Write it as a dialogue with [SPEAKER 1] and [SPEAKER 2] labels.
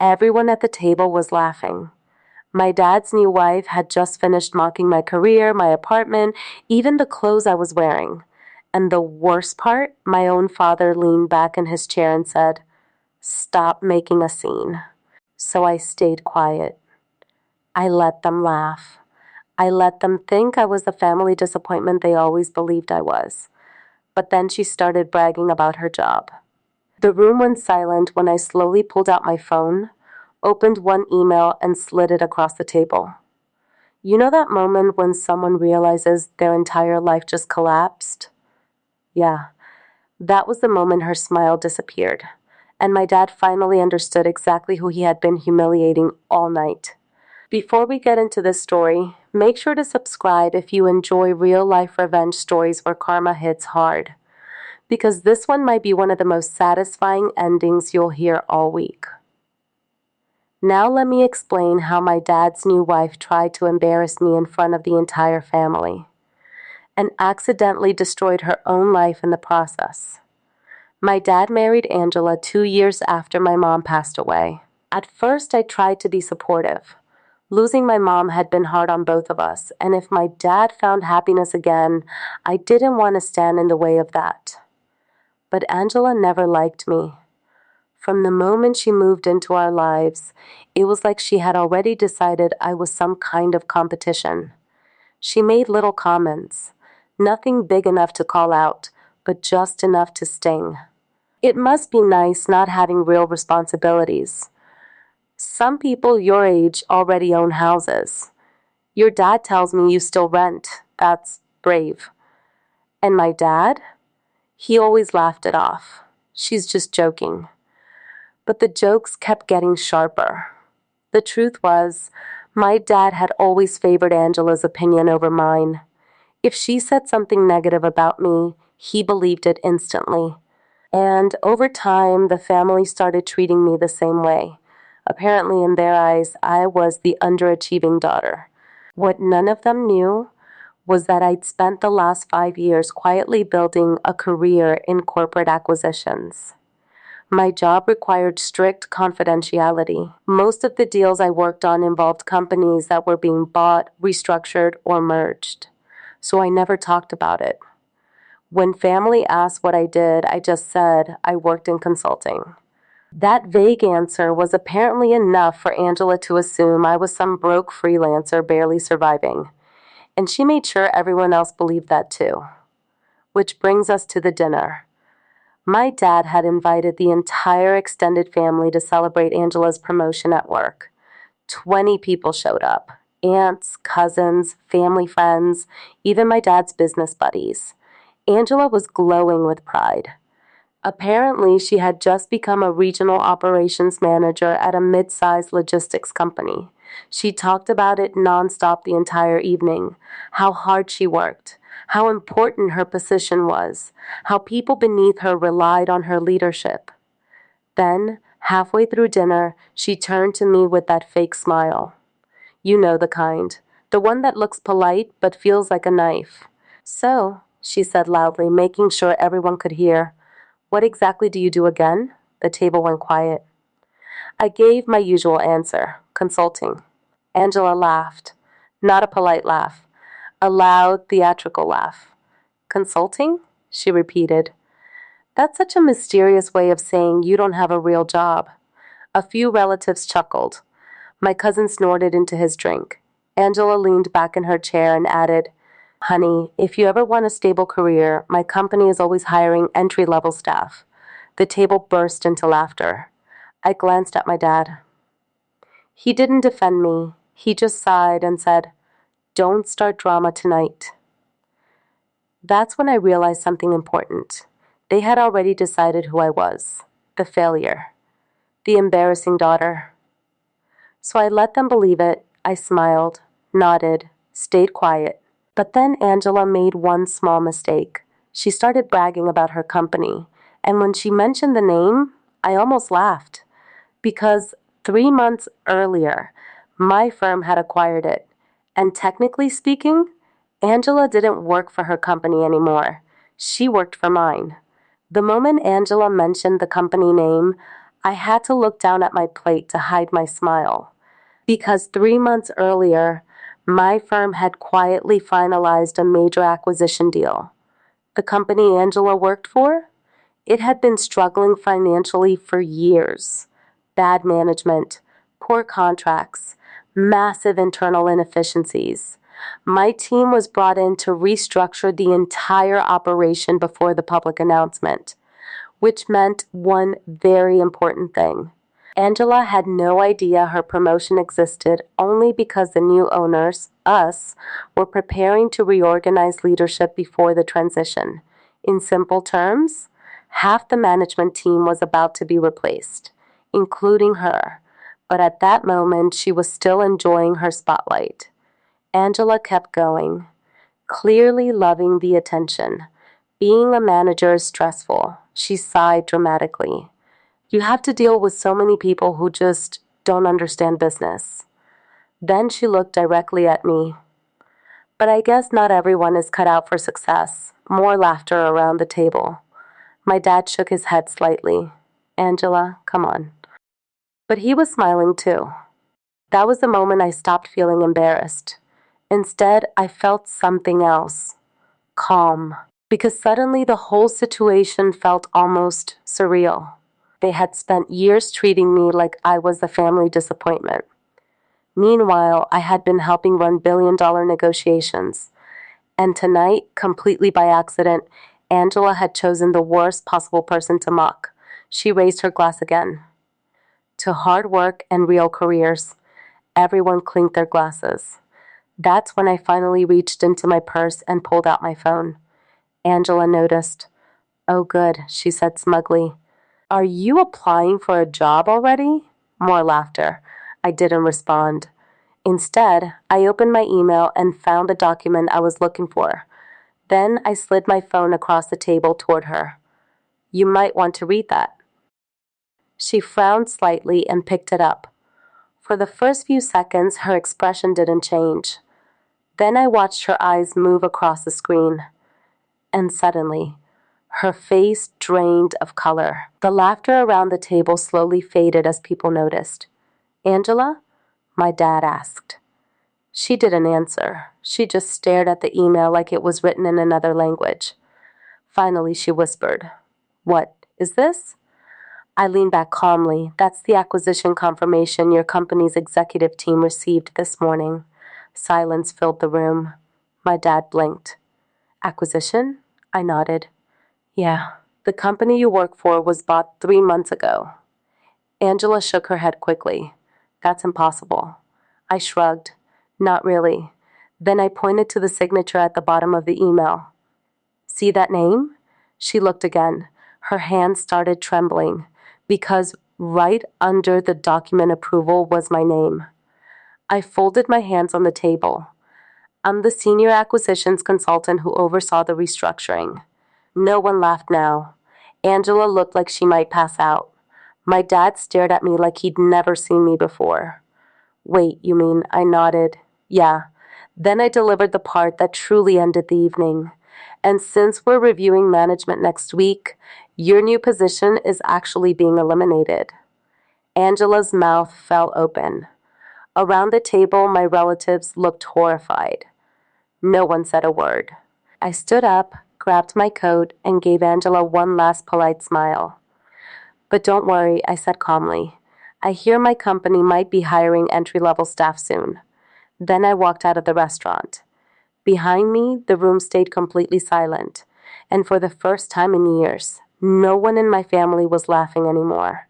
[SPEAKER 1] Everyone at the table was laughing. My dad's new wife had just finished mocking my career, my apartment, even the clothes I was wearing. And the worst part, my own father leaned back in his chair and said, "Stop making a scene." So I stayed quiet. I let them laugh. I let them think I was the family disappointment they always believed I was. But then she started bragging about her job. The room went silent when I slowly pulled out my phone, opened one email, and slid it across the table. You know that moment when someone realizes their entire life just collapsed? Yeah, that was the moment her smile disappeared, and my dad finally understood exactly who he had been humiliating all night. Before we get into this story, make sure to subscribe if you enjoy real-life revenge stories where karma hits hard, because this one might be one of the most satisfying endings you'll hear all week. Now let me explain how my dad's new wife tried to embarrass me in front of the entire family, and accidentally destroyed her own life in the process. My dad married Angela 2 years after my mom passed away. At first, I tried to be supportive. Losing my mom had been hard on both of us, and if my dad found happiness again, I didn't want to stand in the way of that. But Angela never liked me. From the moment she moved into our lives, it was like she had already decided I was some kind of competition. She made little comments, nothing big enough to call out, but just enough to sting. It must be nice not having real responsibilities. Some people your age already own houses. Your dad tells me you still rent. That's brave. And my dad? He always laughed it off. She's just joking. But the jokes kept getting sharper. The truth was, my dad had always favored Angela's opinion over mine. If she said something negative about me, he believed it instantly. And over time, the family started treating me the same way. Apparently, in their eyes, I was the underachieving daughter. What none of them knew was that I'd spent the last 5 years quietly building a career in corporate acquisitions. My job required strict confidentiality. Most of the deals I worked on involved companies that were being bought, restructured, or merged. So I never talked about it. When family asked what I did, I just said I worked in consulting. That vague answer was apparently enough for Angela to assume I was some broke freelancer barely surviving. And she made sure everyone else believed that too. Which brings us to the dinner. My dad had invited the entire extended family to celebrate Angela's promotion at work. 20 people showed up. Aunts, cousins, family friends, even my dad's business buddies. Angela was glowing with pride. Apparently, she had just become a regional operations manager at a mid-sized logistics company. She talked about it nonstop the entire evening, how hard she worked, how important her position was, how people beneath her relied on her leadership. Then, halfway through dinner, she turned to me with that fake smile. You know the kind, the one that looks polite but feels like a knife. "So," she said loudly, making sure everyone could hear, "what exactly do you do again?" The table went quiet. I gave my usual answer, consulting. Angela laughed. Not a polite laugh. A loud, theatrical laugh. "Consulting?" she repeated. That's such a mysterious way of saying you don't have a real job. A few relatives chuckled. My cousin snorted into his drink. Angela leaned back in her chair and added, "Honey, if you ever want a stable career, my company is always hiring entry-level staff." The table burst into laughter. I glanced at my dad. He didn't defend me. He just sighed and said, "Don't start drama tonight." That's when I realized something important. They had already decided who I was. The failure. The embarrassing daughter. So I let them believe it. I smiled, nodded, stayed quiet. But then Angela made one small mistake. She started bragging about her company. And when she mentioned the name, I almost laughed. Because 3 months earlier, my firm had acquired it. And technically speaking, Angela didn't work for her company anymore. She worked for mine. The moment Angela mentioned the company name, I had to look down at my plate to hide my smile, because 3 months earlier, my firm had quietly finalized a major acquisition deal. The company Angela worked for? It had been struggling financially for years. Bad management, poor contracts, massive internal inefficiencies. My team was brought in to restructure the entire operation before the public announcement, which meant one very important thing. Angela had no idea her promotion existed only because the new owners, us, were preparing to reorganize leadership before the transition. In simple terms, half the management team was about to be replaced, including her. But at that moment, she was still enjoying her spotlight. Angela kept going, clearly loving the attention. Being a manager is stressful. She sighed dramatically. You have to deal with so many people who just don't understand business. Then she looked directly at me. But I guess not everyone is cut out for success. More laughter around the table. My dad shook his head slightly. Angela, come on. But he was smiling too. That was the moment I stopped feeling embarrassed. Instead, I felt something else. Calm. Because suddenly the whole situation felt almost surreal. They had spent years treating me like I was a family disappointment. Meanwhile, I had been helping run billion-dollar negotiations. And tonight, completely by accident, Angela had chosen the worst possible person to mock. She raised her glass again. To hard work and real careers. Everyone clinked their glasses. That's when I finally reached into my purse and pulled out my phone. Angela noticed. Oh, good, she said smugly. Are you applying for a job already? More laughter. I didn't respond. Instead, I opened my email and found the document I was looking for. Then I slid my phone across the table toward her. You might want to read that. She frowned slightly and picked it up. For the first few seconds, her expression didn't change. Then I watched her eyes move across the screen. And suddenly, her face drained of color. The laughter around the table slowly faded as people noticed. Angela? My dad asked. She didn't answer. She just stared at the email like it was written in another language. Finally, she whispered, What is this? I leaned back calmly. That's the acquisition confirmation your company's executive team received this morning. Silence filled the room. My dad blinked. Acquisition? I nodded. Yeah, the company you work for was bought 3 months ago. Angela shook her head quickly. That's impossible. I shrugged. Not really. Then I pointed to the signature at the bottom of the email. See that name? She looked again. Her hand started trembling because right under the document approval was my name. I folded my hands on the table. I'm the senior acquisitions consultant who oversaw the restructuring. No one laughed now. Angela looked like she might pass out. My dad stared at me like he'd never seen me before. Wait, you mean? I nodded. Yeah. Then I delivered the part that truly ended the evening. And since we're reviewing management next week, your new position is actually being eliminated. Angela's mouth fell open. Around the table, my relatives looked horrified. No one said a word. I stood up, grabbed my coat, and gave Angela one last polite smile. But don't worry, I said calmly. I hear my company might be hiring entry-level staff soon. Then I walked out of the restaurant. Behind me, the room stayed completely silent, and for the first time in years, no one in my family was laughing anymore.